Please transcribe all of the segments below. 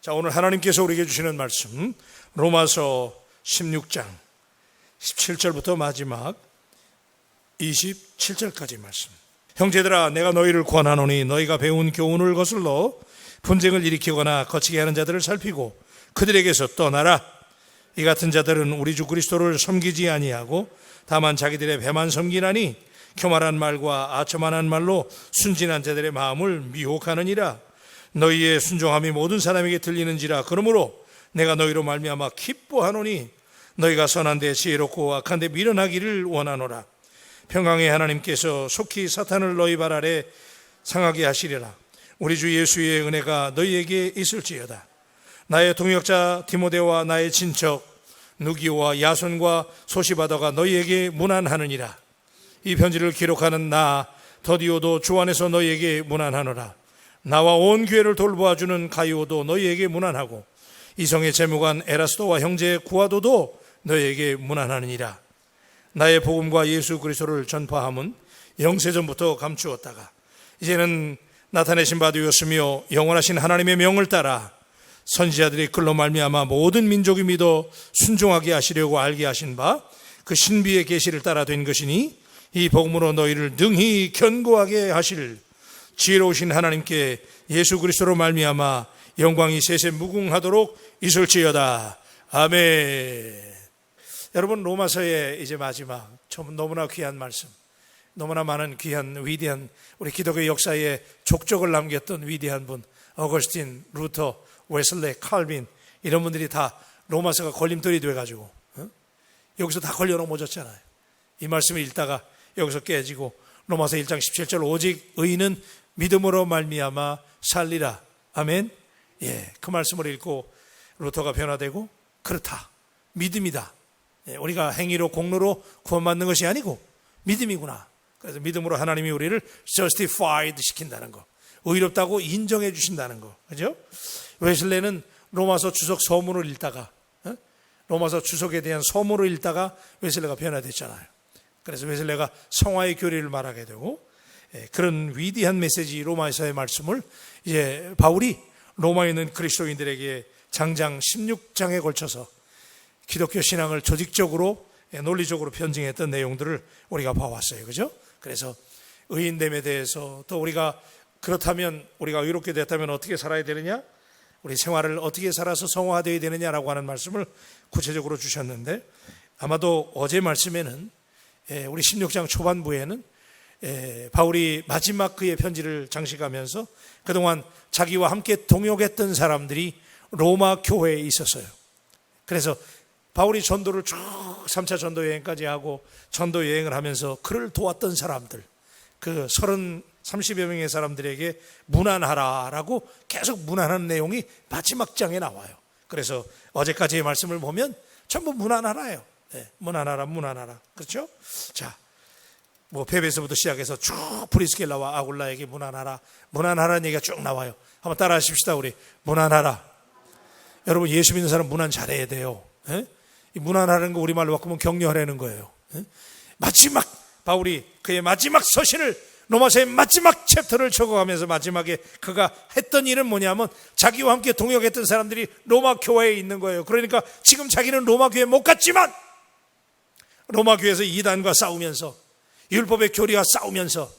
자, 오늘 하나님께서 우리에게 주시는 말씀 로마서 16장 17절부터 마지막 27절까지 말씀. 형제들아, 내가 너희를 권하노니 너희가 배운 교훈을 거슬러 분쟁을 일으키거나 거치게 하는 자들을 살피고 그들에게서 떠나라. 이 같은 자들은 우리 주 그리스도를 섬기지 아니하고 다만 자기들의 배만 섬기나니 교만한 말과 아첨만한 말로 순진한 자들의 마음을 미혹하느니라. 너희의 순종함이 모든 사람에게 들리는지라. 그러므로 내가 너희로 말미암아 기뻐하노니 너희가 선한 데 지혜롭고 악한 데 미련하기를 원하노라. 평강의 하나님께서 속히 사탄을 너희 발 아래 상하게 하시리라. 우리 주 예수의 은혜가 너희에게 있을지어다. 나의 동역자 디모데와 나의 친척 누기오와 야손과 소시바더가 너희에게 문안하느니라. 이 편지를 기록하는 나 더디오도 주 안에서 너희에게 문안하노라. 나와 온 교회를 돌보아주는 가이오도 너희에게 문안하고 이성의 재무관 에라스도와 형제 구아도도 너희에게 문안하느니라. 나의 복음과 예수 그리스도를 전파함은 영세전부터 감추었다가 이제는 나타내신 바 되었으며 영원하신 하나님의 명을 따라 선지자들이 글로 말미암아 모든 민족이 믿어 순종하게 하시려고 알게 하신 바 그 신비의 계시를 따라 된 것이니 이 복음으로 너희를 능히 견고하게 하실 지혜로우신 하나님께 예수 그리스도로 말미암아 영광이 세세 무궁하도록 있을지어다. 아멘. 여러분, 로마서의 이제 마지막 너무나 귀한 말씀, 너무나 많은 귀한 위대한 우리 기독교 역사에 족적을 남겼던 위대한 분 어거스틴, 루터, 웨슬레, 칼빈 이런 분들이 다 로마서가 걸림돌이 돼가지고 여기서 다 걸려 넘어졌잖아요. 이 말씀을 읽다가 여기서 깨지고 로마서 1장 17절 오직 의인은 믿음으로 말미암아 살리라. 아멘. 예, 그 말씀을 읽고 루터가 변화되고 그렇다. 믿음이다. 예, 우리가 행위로 공로로 구원받는 것이 아니고 믿음이구나. 그래서 믿음으로 하나님이 우리를 justified 시킨다는 거, 의롭다고 인정해 주신다는 거, 그죠? 웨슬레는 로마서 주석 서문을 읽다가 로마서 주석에 대한 서문을 읽다가 웨슬레가 변화됐잖아요. 그래서 웨슬레가 성화의 교리를 말하게 되고 그런 위대한 메시지 로마에서의 말씀을 이제 바울이 로마에 있는 그리스도인들에게 장장 16장에 걸쳐서 기독교 신앙을 조직적으로 논리적으로 변증했던 내용들을 우리가 봐왔어요. 그죠? 그래서 의인됨에 대해서 또 우리가 그렇다면 우리가 의롭게 됐다면 어떻게 살아야 되느냐? 우리 생활을 어떻게 살아서 성화되어야 되느냐라고 하는 말씀을 구체적으로 주셨는데 아마도 어제 말씀에는 우리 16장 초반부에는 바울이 마지막 그의 편지를 장식하면서 그동안 자기와 함께 동역했던 사람들이 로마 교회에 있었어요. 그래서 바울이 전도를 쭉 3차 전도 여행까지 하고 전도 여행을 하면서 그를 도왔던 사람들, 그 30여 명의 사람들에게 문안하라라고 계속 문안하는 내용이 마지막 장에 나와요. 그래서 어제까지의 말씀을 보면 전부 문안하라예요. 네, 문안하라. 그렇죠? 자, 뭐 베베서부터 시작해서 쭉 프리스킬라와 아굴라에게 문안하라는 얘기가 쭉 나와요. 한번 따라 하십시다. 우리 문안하라. 여러분, 예수 믿는 사람 문안 잘해야 돼요. 네? 이 문안하라는 거 우리말로 바꾸면 격려하라는 거예요. 네? 마지막 바울이 그의 마지막 서신을 로마서의 마지막 챕터를 적어가면서 마지막에 그가 했던 일은 뭐냐면 자기와 함께 동역했던 사람들이 로마 교회에 있는 거예요. 그러니까 지금 자기는 로마 교회에 못 갔지만 로마 교회에서 이단과 싸우면서 율법의 교리와 싸우면서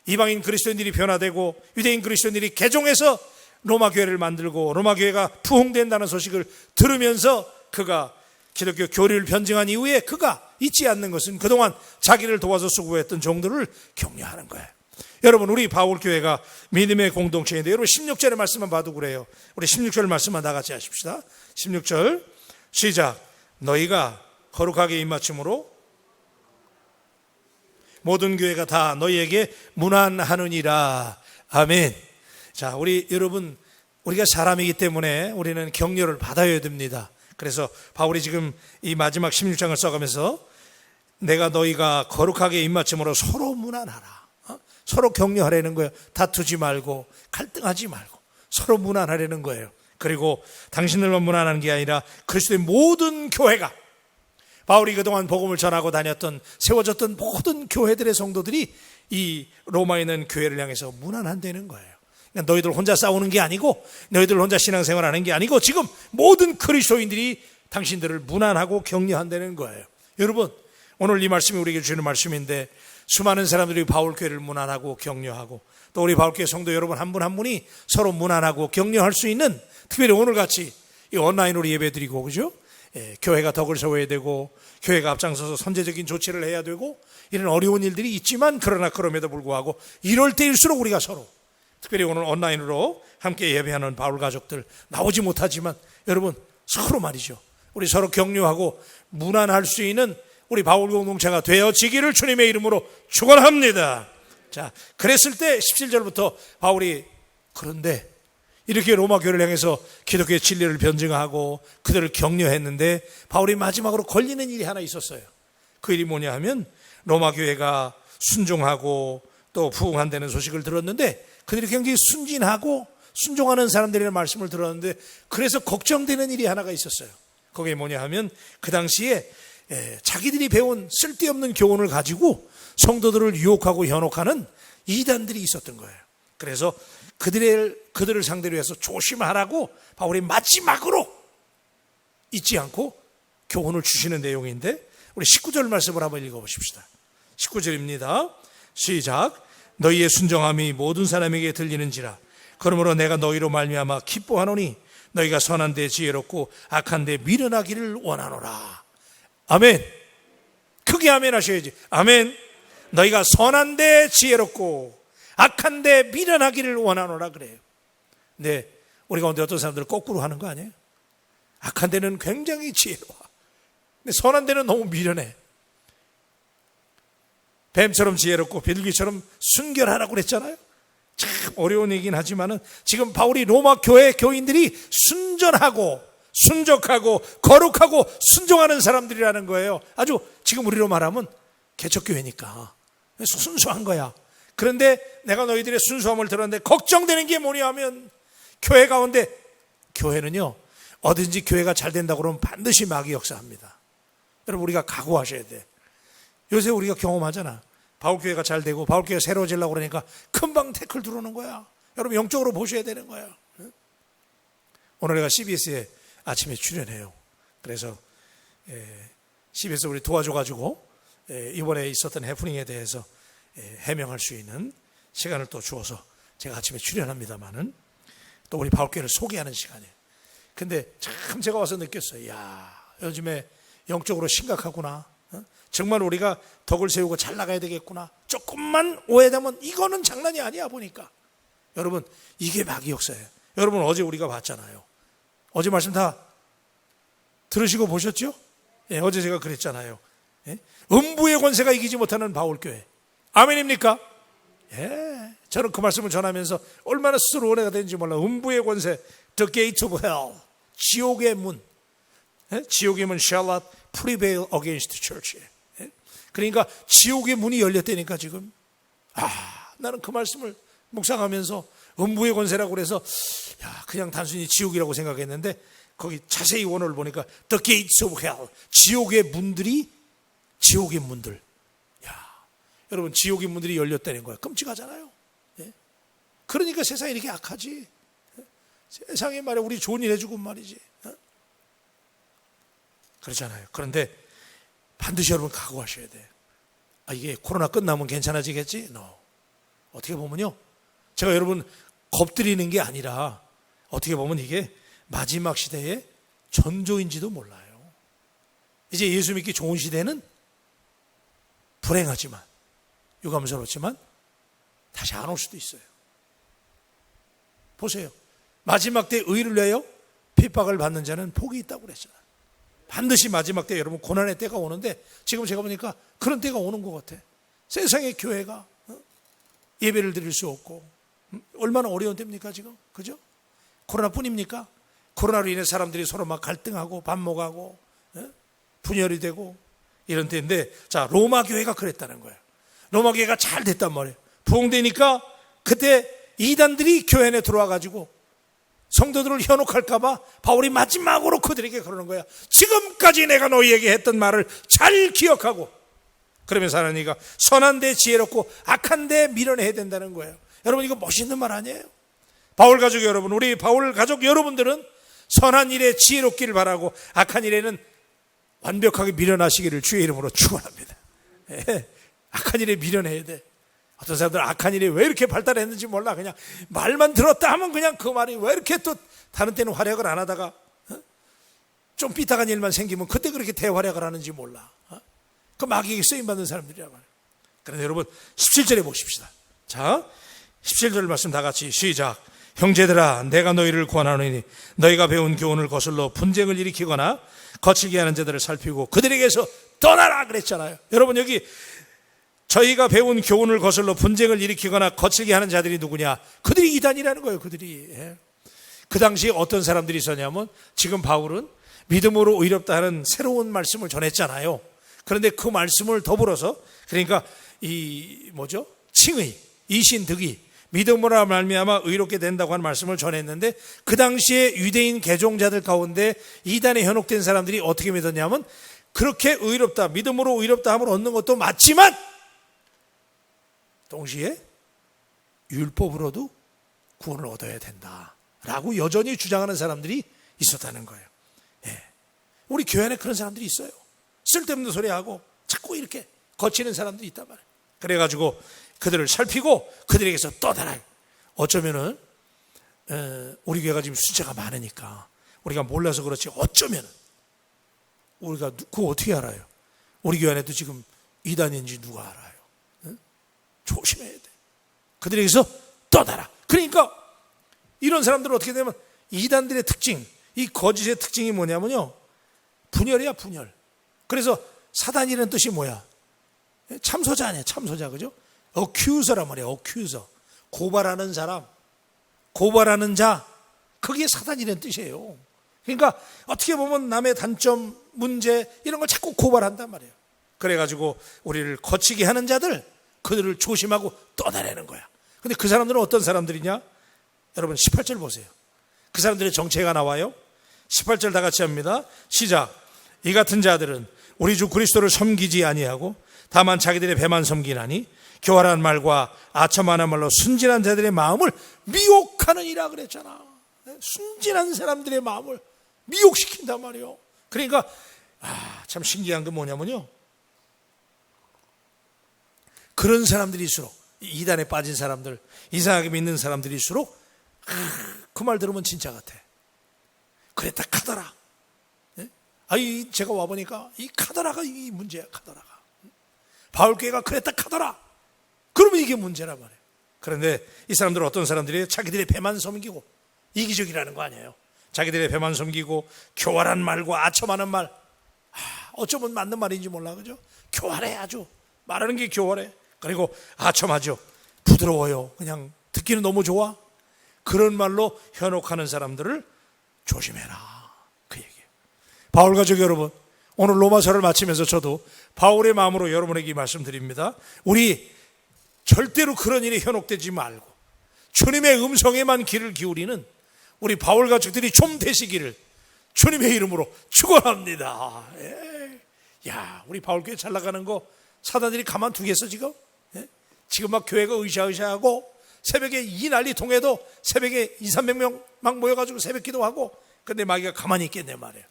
이방인 그리스도인들이 변화되고 유대인 그리스도인들이 개종해서 로마 교회를 만들고 로마 교회가 부흥된다는 소식을 들으면서 그가 기독교 교리를 변증한 이후에 그가 잊지 않는 것은 그동안 자기를 도와서 수고했던 종들을 격려하는 거예요. 여러분, 우리 바울 교회가 믿음의 공동체인데 여러분 16절의 말씀만 봐도 그래요. 우리 16절 말씀만 다 같이 하십시다. 16절 시작. 너희가 거룩하게 입맞춤으로 모든 교회가 다 너희에게 문안하느니라. 아멘. 자, 우리 여러분, 우리가 사람이기 때문에 우리는 격려를 받아야 됩니다. 그래서 바울이 지금 이 마지막 16장을 써가면서 내가 너희가 거룩하게 입맞춤으로 서로 문안하라. 서로 격려하라는 거예요. 다투지 말고 갈등하지 말고 서로 문안하라는 거예요. 그리고 당신들만 문안하는 게 아니라 그리스도의 모든 교회가 바울이 그동안 복음을 전하고 다녔던 세워졌던 모든 교회들의 성도들이 이 로마에 있는 교회를 향해서 문안한다는 거예요. 너희들 혼자 싸우는 게 아니고 너희들 혼자 신앙생활하는 게 아니고 지금 모든 그리스도인들이 당신들을 문안하고 격려한다는 거예요. 여러분, 오늘 이 말씀이 우리에게 주시는 말씀인데 수많은 사람들이 바울교회를 문안하고 격려하고 또 우리 바울교회 성도 여러분 한 분 한 분이 서로 문안하고 격려할 수 있는, 특별히 오늘같이 이 온라인으로 예배드리고, 그죠? 교회가 덕을 세워야 되고 교회가 앞장서서 선제적인 조치를 해야 되고 이런 어려운 일들이 있지만, 그러나 그럼에도 불구하고 이럴 때일수록 우리가 서로, 특별히 오늘 온라인으로 함께 예배하는 바울 가족들 나오지 못하지만 여러분 서로 말이죠, 우리 서로 격려하고 문안할 수 있는 우리 바울 공동체가 되어지기를 주님의 이름으로 축원합니다. 자, 그랬을 때 17절부터 바울이 그런데 이렇게 로마 교회를 향해서 기독교의 진리를 변증하고 그들을 격려했는데 바울이 마지막으로 걸리는 일이 하나 있었어요. 그 일이 뭐냐 하면 로마 교회가 순종하고 또 부흥한다는 소식을 들었는데 그들이 굉장히 순진하고 순종하는 사람들이라는 말씀을 들었는데 그래서 걱정되는 일이 하나가 있었어요. 그게 뭐냐 하면 그 당시에 자기들이 배운 쓸데없는 교훈을 가지고 성도들을 유혹하고 현혹하는 이단들이 있었던 거예요. 그래서 그들을 상대로 해서 조심하라고 바울이 마지막으로 잊지 않고 교훈을 주시는 내용인데, 우리 19절 말씀을 한번 읽어보십시다. 19절입니다. 시작. 너희의 순종함이 모든 사람에게 들리는지라. 그러므로 내가 너희로 말미암아 기뻐하노니 너희가 선한 데 지혜롭고 악한 데 미련하기를 원하노라. 아멘. 크게 아멘 하셔야지. 아멘. 너희가 선한 데 지혜롭고 악한 데 미련하기를 원하노라 그래요. 네, 우리 가운데 어떤 사람들은 거꾸로 하는 거 아니에요? 악한 데는 굉장히 지혜로워. 근데 선한 데는 너무 미련해. 뱀처럼 지혜롭고 비둘기처럼 순결하라고 그랬잖아요. 참 어려운 얘기긴 하지만은 지금 바울이 로마 교회 교인들이 순전하고 순적하고 거룩하고 순종하는 사람들이라는 거예요. 아주 지금 우리로 말하면 개척교회니까 순수한 거야. 그런데 내가 너희들의 순수함을 들었는데 걱정되는 게 뭐냐 하면 교회 가운데, 교회는요 어딘지 교회가 잘 된다고 그러면 반드시 마귀 역사합니다. 여러분, 우리가 각오하셔야 돼. 요새 우리가 경험하잖아. 바울교회가 잘 되고 바울교회가 새로워지려고 그러니까 금방 태클 들어오는 거야. 여러분, 영적으로 보셔야 되는 거야. 오늘 내가 CBS에 아침에 출연해요. 그래서 CBS 우리 도와줘가지고 이번에 있었던 해프닝에 대해서 해명할 수 있는 시간을 또 주어서 제가 아침에 출연합니다만은 또 우리 바울교회를 소개하는 시간이에요. 근데 참 제가 와서 느꼈어요. 야, 요즘에 영적으로 심각하구나. 정말 우리가 덕을 세우고 잘 나가야 되겠구나. 조금만 오해되면 이거는 장난이 아니야 보니까. 여러분, 이게 마귀 역사예요. 여러분, 어제 우리가 봤잖아요. 어제 말씀 다 들으시고 보셨죠? 예, 어제 제가 그랬잖아요. 예? 음부의 권세가 이기지 못하는 바울교회. 아멘입니까? 예, 저는 그 말씀을 전하면서 얼마나 스스로 은혜가 되는지 몰라. 음부의 권세, the gate of hell, 지옥의 문. 예? 지옥의 문 shall not prevail against the church. 예? 그러니까 지옥의 문이 열렸다니까 지금. 나는 그 말씀을 묵상하면서 음부의 권세라고 그래서 그냥 단순히 지옥이라고 생각했는데 거기 자세히 원어를 보니까 the gates of hell, 지옥의 문들이, 지옥의 문들. 여러분, 지옥의 문들이 열렸다는 거야. 끔찍하잖아요. 예? 그러니까 세상이 이렇게 악하지. 세상에 말이야 우리 좋은 일 해주고 말이지. 그렇잖아요. 그런데 반드시 여러분 각오하셔야 돼. 이게 코로나 끝나면 괜찮아지겠지? No. 어떻게 보면요, 제가 여러분 겁드리는 게 아니라 어떻게 보면 이게 마지막 시대의 전조인지도 몰라요. 이제 예수 믿기 좋은 시대는 불행하지만, 유감스럽지만 다시 안 올 수도 있어요. 보세요. 마지막 때 의를 위하여 핍박을 받는 자는 복이 있다고 그랬잖아요. 반드시 마지막 때 여러분 고난의 때가 오는데 지금 제가 보니까 그런 때가 오는 것 같아. 세상의 교회가 예배를 드릴 수 없고 얼마나 어려운 때입니까 지금? 그죠? 코로나뿐입니까? 코로나로 인해 사람들이 서로 막 갈등하고 반목하고 분열이 되고 이런 때인데, 자, 로마 교회가 그랬다는 거예요. 로마 교회가 잘 됐단 말이에요. 부흥되니까 그때 이단들이 교회 안에 들어와가지고 성도들을 현혹할까봐 바울이 마지막으로 그들에게 그러는 거야. 지금까지 내가 너희에게 했던 말을 잘 기억하고, 그러면서 하나님이가 선한 데 지혜롭고 악한 데 미련해야 된다는 거예요. 여러분, 이거 멋있는 말 아니에요? 바울 가족 여러분, 우리 바울 가족 여러분들은 선한 일에 지혜롭기를 바라고 악한 일에는 완벽하게 미련하시기를 주의 이름으로 축원합니다. 예, 악한 일에 미련해야 돼. 어떤 사람들은 악한 일이 왜 이렇게 발달했는지 몰라. 그냥 말만 들었다 하면 그냥 그 말이 왜 이렇게 또 다른 때는 활약을 안 하다가 좀 삐딱한 일만 생기면 그때 그렇게 대활약을 하는지 몰라. 그 마귀에게 쓰임받는 사람들이란 말이에요. 그런데 여러분 17절에 보십시다. 자, 17절 말씀 다 같이 시작. 형제들아, 내가 너희를 권하노니 너희가 배운 교훈을 거슬러 분쟁을 일으키거나 거칠게 하는 자들을 살피고 그들에게서 떠나라 그랬잖아요. 여러분, 여기 저희가 배운 교훈을 거슬러 분쟁을 일으키거나 거칠게 하는 자들이 누구냐? 그들이 이단이라는 거예요. 그들이. 그 당시에 어떤 사람들이 있었냐면, 지금 바울은 믿음으로 의롭다 하는 새로운 말씀을 전했잖아요. 그런데 그 말씀을 더불어서, 그러니까 칭의, 이신득의, 믿음으로 말미암아 의롭게 된다고 하는 말씀을 전했는데, 그 당시에 유대인 개종자들 가운데 이단에 현혹된 사람들이 어떻게 믿었냐면, 그렇게 의롭다, 믿음으로 의롭다 함을 얻는 것도 맞지만 동시에 율법으로도 구원을 얻어야 된다라고 여전히 주장하는 사람들이 있었다는 거예요. 예. 우리 교회 안에 그런 사람들이 있어요. 쓸데없는 소리하고 자꾸 이렇게 거치는 사람들이 있단 말이에요. 그래가지고 그들을 살피고 그들에게서 떠나라. 어쩌면은 우리 교회가 지금 숫자가 많으니까 우리가 몰라서 그렇지, 어쩌면은 우리가 그거 어떻게 알아요? 우리 교회 안에도 지금 이단인지 누가 알아요? 응? 조심해야 돼. 그들에게서 떠나라. 그러니까 이런 사람들은 어떻게 되면, 이단들의 특징, 이 거짓의 특징이 뭐냐면요, 분열이야, 분열. 그래서 사단이라는 뜻이 뭐야? 참소자 아니야, 참소자. 그죠? 어큐저란 말이야, 어큐저. 고발하는 사람, 고발하는 자, 그게 사단이라는 뜻이에요. 그러니까 어떻게 보면 남의 단점, 문제 이런 걸 자꾸 고발한단 말이에요. 그래가지고 우리를 거치게 하는 자들, 그들을 조심하고 떠나라는 거야. 근데 그 사람들은 어떤 사람들이냐? 여러분 18절 보세요. 그 사람들의 정체가 나와요. 18절 다 같이 합니다. 시작. 이 같은 자들은 우리 주 그리스도를 섬기지 아니하고 다만 자기들의 배만 섬기나니 교활한 말과 아첨하는 말로 순진한 자들의 마음을 미혹하느니라 그랬잖아. 순진한 사람들의 마음을 미혹시킨단 말이에요. 그러니까 참 신기한 건 뭐냐면요, 그런 사람들일수록, 이단에 빠진 사람들, 이상하게 믿는 사람들일수록 그 말 들으면 진짜 같아. 그랬다 카더라. 제가 와보니까 이 카더라가 이 문제야. 카더라가 바울교회가 그랬다 카더라. 그러면 이게 문제란 말이에요. 그런데 이 사람들은 어떤 사람들이에요? 자기들의 배만 섬기고, 이기적이라는 거 아니에요. 자기들의 배만 섬기고 교활한 말과 아첨하는 말, 어쩌면 맞는 말인지 몰라. 그죠? 교활해. 아주 말하는 게 교활해. 그리고 아첨하죠. 부드러워요. 그냥 듣기는 너무 좋아. 그런 말로 현혹하는 사람들을 조심해라, 그 얘기예요. 바울 가족 여러분, 오늘 로마서를 마치면서 저도 바울의 마음으로 여러분에게 말씀드립니다. 우리 절대로 그런 일에 현혹되지 말고 주님의 음성에만 귀를 기울이는 우리 바울 가족들이 좀 되시기를 주님의 이름으로 축원합니다. 야, 우리 바울교회 잘 나가는 거 사단들이 가만두겠어 지금? 지금 막 교회가 으쌰으쌰하고 새벽에 이 난리 통해도 새벽에 200-300명 막 모여가지고 새벽 기도하고, 근데 마귀가 가만히 있겠네 말이에요.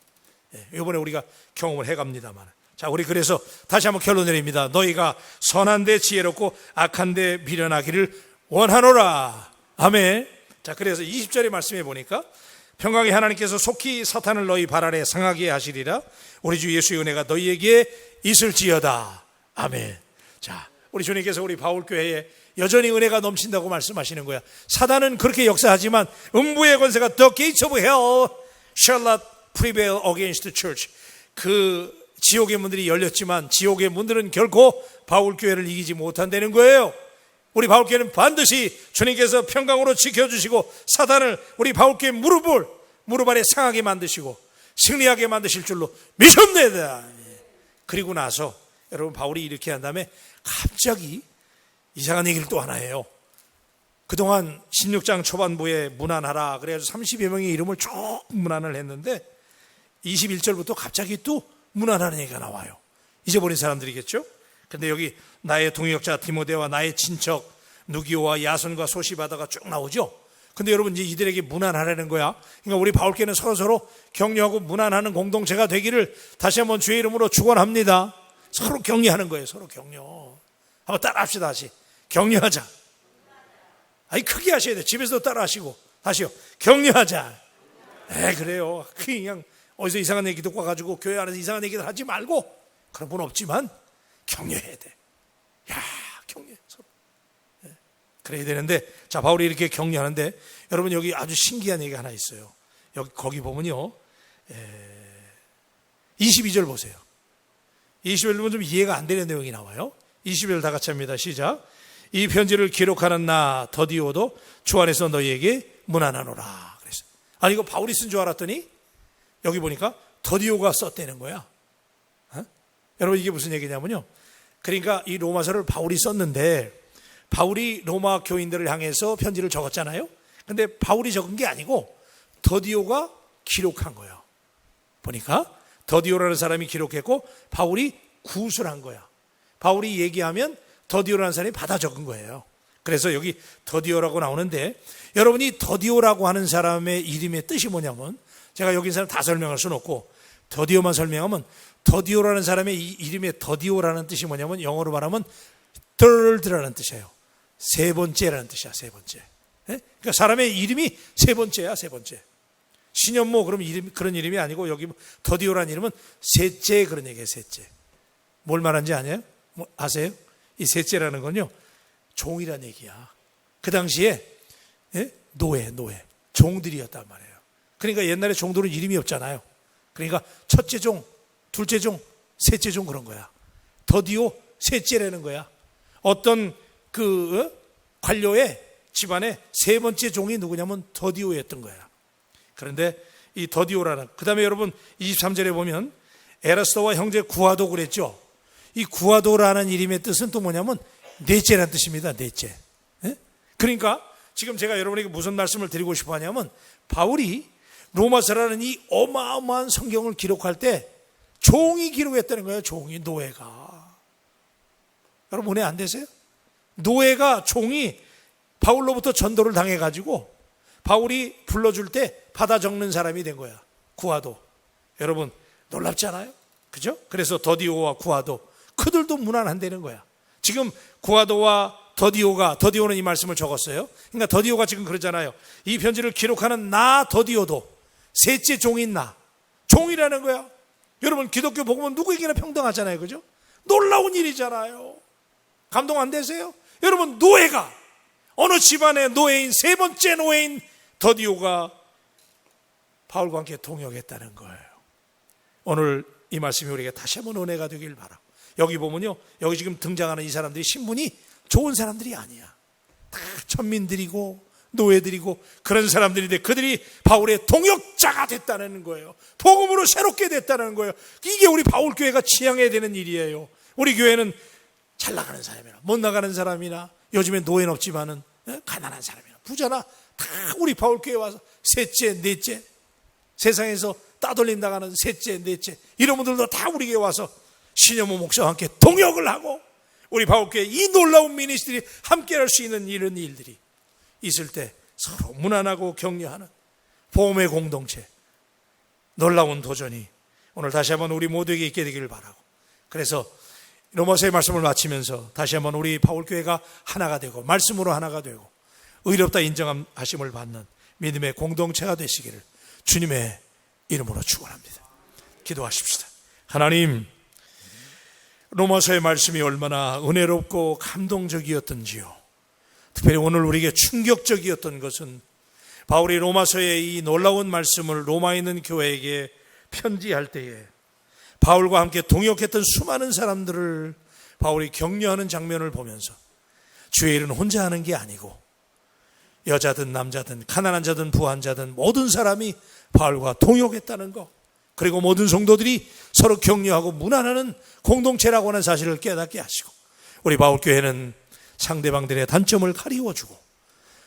이번에 우리가 경험을 해갑니다만. 자, 우리 그래서 다시 한번 결론 내립니다. 너희가 선한 데 지혜롭고 악한 데 미련하기를 원하노라. 아멘. 자, 그래서 20절의 말씀해 보니까, 평강의 하나님께서 속히 사탄을 너희 발 아래 상하게 하시리라. 우리 주 예수의 은혜가 너희에게 있을지어다. 아멘. 자, 우리 주님께서 우리 바울교회에 여전히 은혜가 넘친다고 말씀하시는 거야. 사단은 그렇게 역사하지만 음부의 권세가 The gates of hell shall not prevail against the church. 그 지옥의 문들이 열렸지만 지옥의 문들은 결코 바울교회를 이기지 못한다는 거예요. 우리 바울교회는 반드시 주님께서 평강으로 지켜주시고 사단을 우리 바울교회 무릎 아래 상하게 만드시고 승리하게 만드실 줄로 믿습니다. 그리고 나서 여러분, 바울이 이렇게 한 다음에 갑자기 이상한 얘기를 또 하나 해요. 그동안 16장 초반부에 문안하라 그래가지고 30여 명의 이름을 쭉 문안을 했는데 21절부터 갑자기 또 문안하는 얘기가 나와요. 잊어버린 사람들이겠죠? 근데 여기 나의 동역자 디모데와 나의 친척 누기오와 야손과 소시바다가 쭉 나오죠. 근데 여러분 이제 이들에게 문안하라는 거야. 그러니까 우리 바울교회는 서로 격려하고 문안하는 공동체가 되기를 다시 한번 주의 이름으로 축원합니다. 서로 격려하는 거예요. 서로 격려. 한번 따라합시다. 다시 격려하자. 아니 크게 하셔야 돼. 집에서도 따라하시고 다시요. 격려하자. 그래요. 그냥 어디서 이상한 얘기 듣고 와가지고 교회 안에서 이상한 얘기를 하지 말고, 그런 분 없지만 격려해야 돼. 야, 격려 서로. 그래야 되는데, 자, 바울이 이렇게 격려하는데, 여러분 여기 아주 신기한 얘기 하나 있어요. 여기 거기 보면요, 22절 보세요. 20절 보면 좀 이해가 안 되는 내용이 나와요. 20절 다 같이 합니다. 시작. 이 편지를 기록하는 나 더디오도 주 안에서 너희에게 문안하노라. 그랬어요. 아니 이거 바울이 쓴 줄 알았더니 여기 보니까 더디오가 썼다는 거야. 여러분 이게 무슨 얘기냐면요, 그러니까 이 로마서를 바울이 썼는데, 바울이 로마 교인들을 향해서 편지를 적었잖아요. 근데 바울이 적은 게 아니고 더디오가 기록한 거예요. 보니까 더디오라는 사람이 기록했고 바울이 구술한 거야. 바울이 얘기하면 더디오라는 사람이 받아 적은 거예요. 그래서 여기 더디오라고 나오는데, 여러분이 더디오라고 하는 사람의 이름의 뜻이 뭐냐면, 제가 여기 사람 다 설명할 수는 없고 더디오만 설명하면, 더디오라는 사람의 이 이름의 더디오라는 뜻이 뭐냐면 영어로 말하면 third라는 뜻이에요. 세 번째라는 뜻이야. 세 번째. 그러니까 사람의 이름이 세 번째야. 세 번째. 신현모 그럼 이름, 그런 이름이 아니고 여기 더디오라는 이름은 셋째, 그런 얘기예요. 셋째. 뭘 말하는지 아세요? 아세요? 이 셋째라는 건요, 종이란 얘기야. 그 당시에 노예 종들이었단 말이에요. 그러니까 옛날에 종들은 이름이 없잖아요. 그러니까 첫째 종, 둘째 종, 셋째 종, 그런 거야. 더디오 셋째라는 거야. 어떤 그 관료의 집안의 세 번째 종이 누구냐면 더디오였던 거야. 그런데 이 더디오라는, 그 다음에 여러분 23절에 보면 에라스도와 형제 구아도 그랬죠. 이 구아도라는 이름의 뜻은 또 뭐냐면 넷째라는 뜻입니다. 넷째. 그러니까 지금 제가 여러분에게 무슨 말씀을 드리고 싶어 하냐면, 바울이 로마서라는 이 어마어마한 성경을 기록할 때 종이 기록했다는 거예요. 종이, 노예가. 여러분 은혜 안 되세요? 노예가, 종이 바울로부터 전도를 당해가지고 바울이 불러줄 때 받아 적는 사람이 된 거야. 구아도. 여러분 놀랍지 않아요? 그죠? 그래서 더디오와 구아도, 그들도 무난한다는 거야. 지금 구아도와 더디오는 이 말씀을 적었어요. 그러니까 더디오가 지금 그러잖아요. 이 편지를 기록하는 나 더디오도 셋째 종인 나, 종이라는 거야. 여러분 기독교 복음은 누구에게나 평등하잖아요. 그죠? 놀라운 일이잖아요. 감동 안 되세요? 여러분 노예가, 어느 집안의 노예인, 세 번째 노예인 더디오가 바울과 함께 동역했다는 거예요. 오늘 이 말씀이 우리에게 다시 한번 은혜가 되길 바라고. 여기 보면요, 여기 지금 등장하는 이 사람들이 신분이 좋은 사람들이 아니야. 다 천민들이고 노예들이고 그런 사람들인데, 그들이 바울의 동역자가 됐다는 거예요. 복음으로 새롭게 됐다는 거예요. 이게 우리 바울교회가 지향해야 되는 일이에요. 우리 교회는 잘 나가는 사람이나 못 나가는 사람이나, 요즘에 노예는 없지만은 가난한 사람이나 부자나 다 우리 바울교회에 와서 셋째, 넷째, 세상에서 따돌림 당하는 셋째, 넷째, 이런 분들도 다 우리 교회에 와서 신현모 목사와 함께 동역을 하고, 우리 바울교회 이 놀라운 미니스트리 함께 할 수 있는 이런 일들이 있을 때 서로 무난하고 격려하는 복음의 공동체, 놀라운 도전이 오늘 다시 한번 우리 모두에게 있게 되기를 바라고, 그래서 로마서의 말씀을 마치면서 다시 한번 우리 바울교회가 하나가 되고 말씀으로 하나가 되고 의롭다 인정하심을 받는 믿음의 공동체가 되시기를 주님의 이름으로 축원합니다. 기도하십시다. 하나님, 로마서의 말씀이 얼마나 은혜롭고 감동적이었던지요. 특별히 오늘 우리에게 충격적이었던 것은 바울이 로마서의 이 놀라운 말씀을 로마에 있는 교회에게 편지할 때에 바울과 함께 동역했던 수많은 사람들을 바울이 격려하는 장면을 보면서 주의 일은 혼자 하는 게 아니고 여자든 남자든 가난한 자든 부한 자든 모든 사람이 바울과 동역했다는 것, 그리고 모든 성도들이 서로 격려하고 문안하는 공동체라고 하는 사실을 깨닫게 하시고, 우리 바울교회는 상대방들의 단점을 가리워주고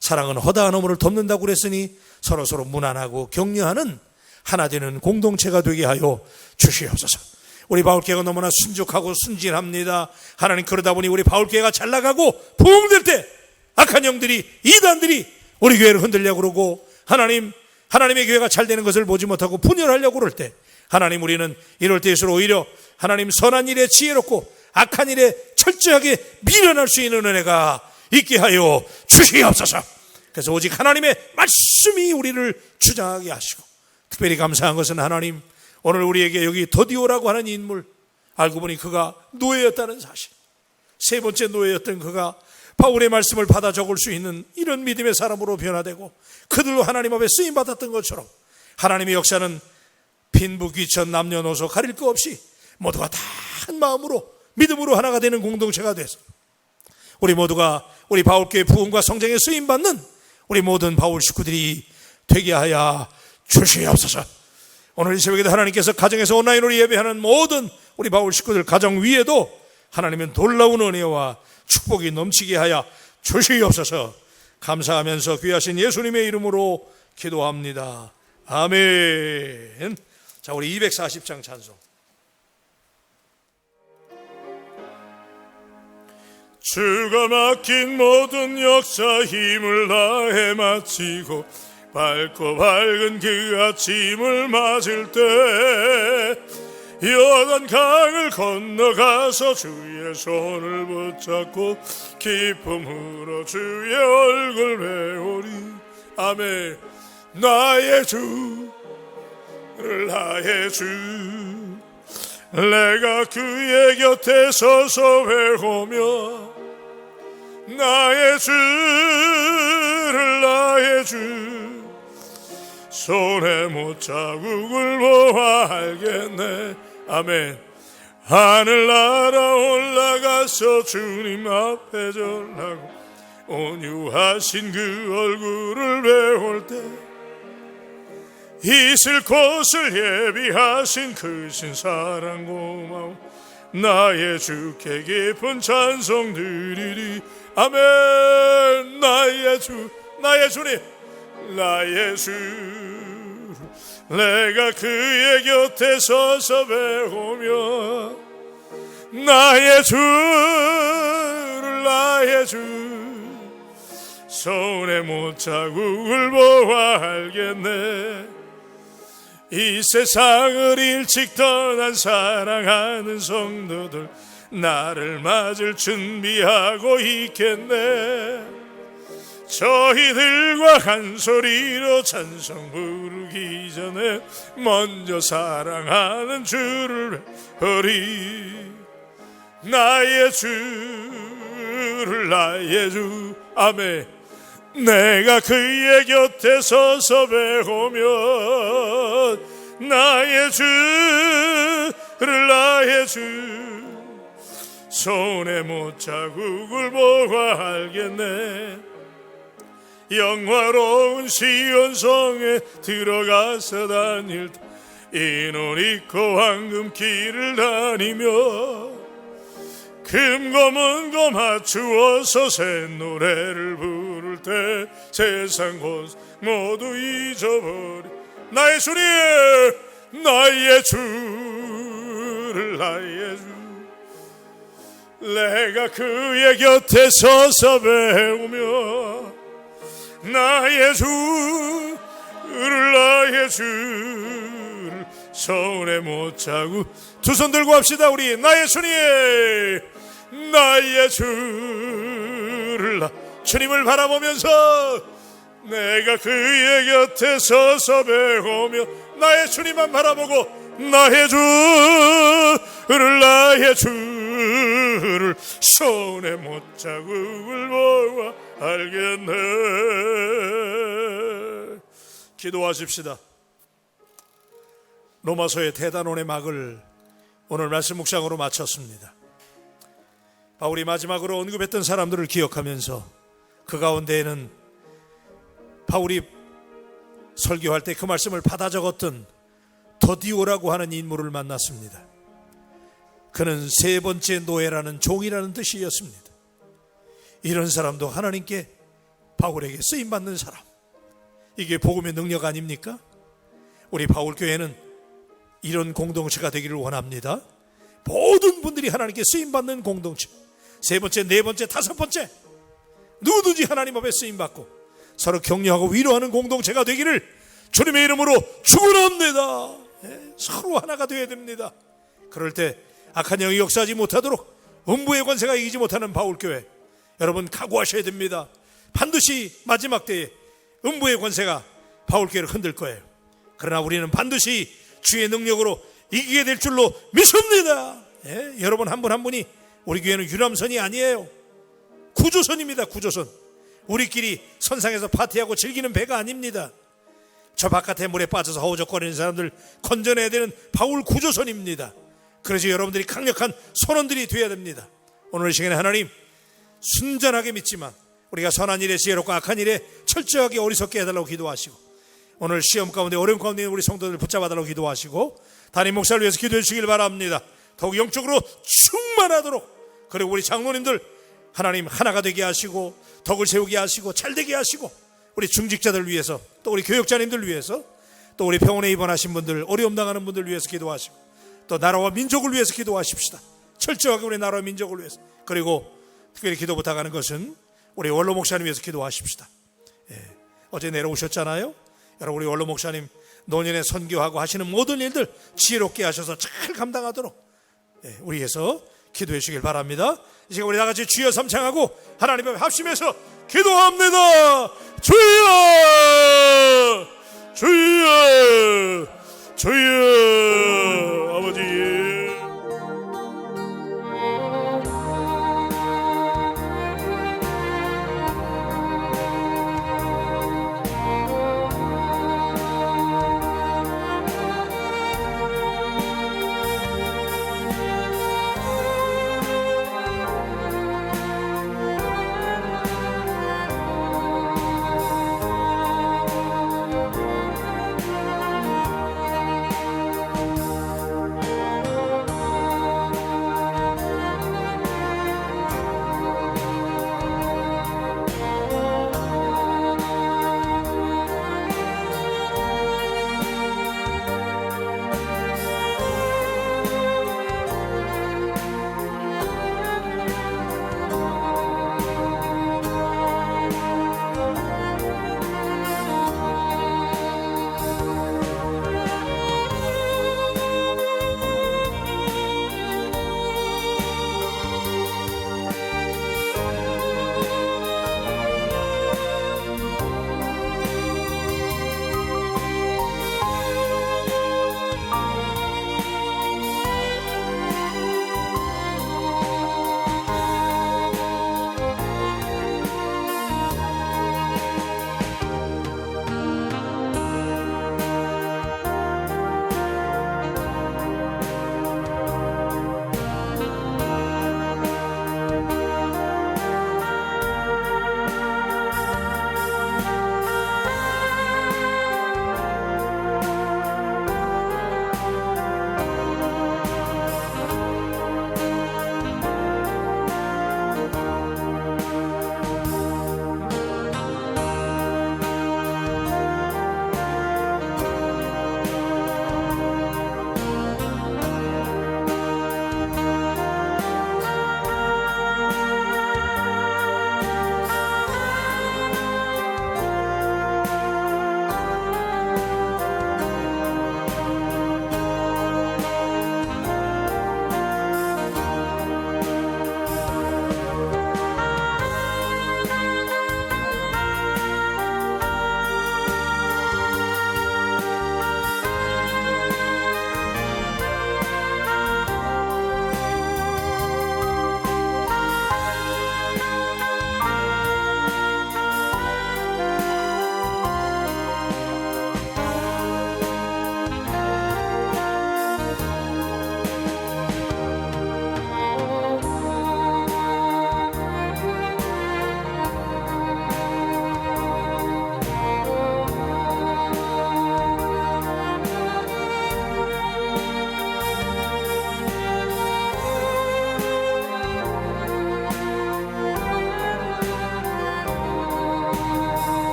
사랑은 허다한 허물을 덮는다고 그랬으니 서로 문안하고 격려하는 하나 되는 공동체가 되게 하여 주시옵소서. 우리 바울교회가 너무나 순족하고 순진합니다. 하나님, 그러다 보니 우리 바울교회가 잘 나가고 부흥될 때 악한 영들이, 이단들이 우리 교회를 흔들려고 그러고 하나님의 교회가 잘 되는 것을 보지 못하고 분열하려고 그럴 때, 하나님, 우리는 이럴 때일수록 오히려 하나님 선한 일에 지혜롭고 악한 일에 철저하게 미련할 수 있는 은혜가 있게 하여 주시옵소서. 그래서 오직 하나님의 말씀이 우리를 주장하게 하시고, 특별히 감사한 것은 하나님, 오늘 우리에게 여기 더디오라고 하는 인물, 알고 보니 그가 노예였다는 사실, 세 번째 노예였던 그가 바울의 말씀을 받아 적을 수 있는 이런 믿음의 사람으로 변화되고 그들로 하나님 앞에 쓰임받았던 것처럼, 하나님의 역사는 빈부 귀천 남녀노소 가릴 것 없이 모두가 다 한 마음으로 믿음으로 하나가 되는 공동체가 돼서 우리 모두가 우리 바울교회 부흥과 성장에 쓰임받는 우리 모든 바울 식구들이 되게 하여 주시옵소서. 오늘 이 새벽에도 하나님께서 가정에서 온라인으로 예배하는 모든 우리 바울 식구들 가정 위에도 하나님은 놀라운 은혜와 축복이 넘치게 하여 주시옵소서. 감사하면서 귀하신 예수님의 이름으로 기도합니다. 아멘. 자, 우리 240장 찬송. 주가 맡긴 모든 역사 힘을 다해 마치고 밝고 밝은 그 아침을 맞을 때 요단 강을 건너가서 주의 손을 붙잡고 기쁨으로 주의 얼굴 배우리. 아멘. 나의 주를 나의 주, 내가 그의 곁에 서서 외우며 나의 주를 나의 주, 손에 못자국을 보아 알겠네. 아멘. 하늘나라 올라가서 주님 앞에 전하고 온유하신 그 얼굴을 배울 때 있을 곳을 예비하신 크신 사랑 고마움 나의 주께 깊은 찬송 드리리. 아멘. 나의 주, 나의 주님, 나의 주, 내가 그의 곁에 서서 배우며 나의 주를 나의 주, 손에 못자국을 보아 알겠네. 이 세상을 일찍 떠난 사랑하는 성도들 나를 맞을 준비하고 있겠네. 저희들과 한 소리로 찬송 부르기 전에 먼저 사랑하는 주를 배우리. 나의 주를 나의 주. 아멘. 내가 그의 곁에 서서 배우며 나의 주를 나의 주, 손에 못자국을 보아 알겠네. 영화로운 시온성에 들어가서 다닐 때 인원 있고 황금 길을 다니며 금고문고 맞추어서 새 노래를 부를 때 세상 곳 모두 잊어버리. 나의 주님, 나의 주를 나의 주, 내가 그의 곁에 서서 배우며 나의 주를 나의 주를 손에 못자고. 두 손 들고 합시다. 우리 나의 주님, 나의 주를 주님을 바라보면서 내가 그의 곁에 서서 배우며 나의 주님만 바라보고 나의 주를 나의 주를 손에 못자국을 보아 알겠네. 기도하십시다. 로마서의 대단원의 막을 오늘 말씀 묵상으로 마쳤습니다. 바울이 마지막으로 언급했던 사람들을 기억하면서 그 가운데에는 바울이 설교할 때 그 말씀을 받아 적었던 더디오라고 하는 인물을 만났습니다. 그는 세 번째 노예라는 종이라는 뜻이었습니다. 이런 사람도 하나님께 바울에게 쓰임받는 사람, 이게 복음의 능력 아닙니까? 우리 바울교회는 이런 공동체가 되기를 원합니다. 모든 분들이 하나님께 쓰임받는 공동체, 세 번째, 네 번째, 다섯 번째 누구든지 하나님 앞에 쓰임받고 서로 격려하고 위로하는 공동체가 되기를 주님의 이름으로 축원합니다. 서로 하나가 되어야 됩니다. 그럴 때 악한 영이 역사하지 못하도록 음부의 권세가 이기지 못하는 바울교회, 여러분 각오하셔야 됩니다. 반드시 마지막 때에 음부의 권세가 바울교회를 흔들 거예요. 그러나 우리는 반드시 주의 능력으로 이기게 될 줄로 믿습니다. 여러분 한 분 한 분이, 우리 교회는 유람선이 아니에요. 구조선입니다. 구조선. 우리끼리 선상에서 파티하고 즐기는 배가 아닙니다. 저 바깥에 물에 빠져서 허우적거리는 사람들 건져내야 되는 바울 구조선입니다. 그래서 여러분들이 강력한 선원들이 되어야 됩니다. 오늘 이 시간에 하나님 순전하게 믿지만 우리가 선한 일에 지혜롭고 악한 일에 철저하게 어리석게 해달라고 기도하시고, 오늘 시험 가운데 어려움 가운데 우리 성도들 붙잡아달라고 기도하시고, 담임 목사를 위해서 기도해 주시길 바랍니다. 더욱 영적으로 충만하도록, 그리고 우리 장로님들 하나님 하나가 되게 하시고 덕을 세우게 하시고 잘되게 하시고, 우리 중직자들 위해서, 또 우리 교육자님들 위해서, 또 우리 병원에 입원하신 분들, 어려움 당하는 분들 위해서 기도하시고, 또 나라와 민족을 위해서 기도하십시다. 철저하게 우리 나라와 민족을 위해서. 그리고 특별히 기도 부탁하는 것은 우리 원로 목사님 위해서 기도하십시다. 어제 내려오셨잖아요. 여러분 우리 원로 목사님 노년에 선교하고 하시는 모든 일들 지혜롭게 하셔서 잘 감당하도록 우리 위해서 기도해 주시길 바랍니다. 이 시간 우리 다같이 주여 삼창하고 하나님 앞에 합심해서 기도합니다. 주여 주여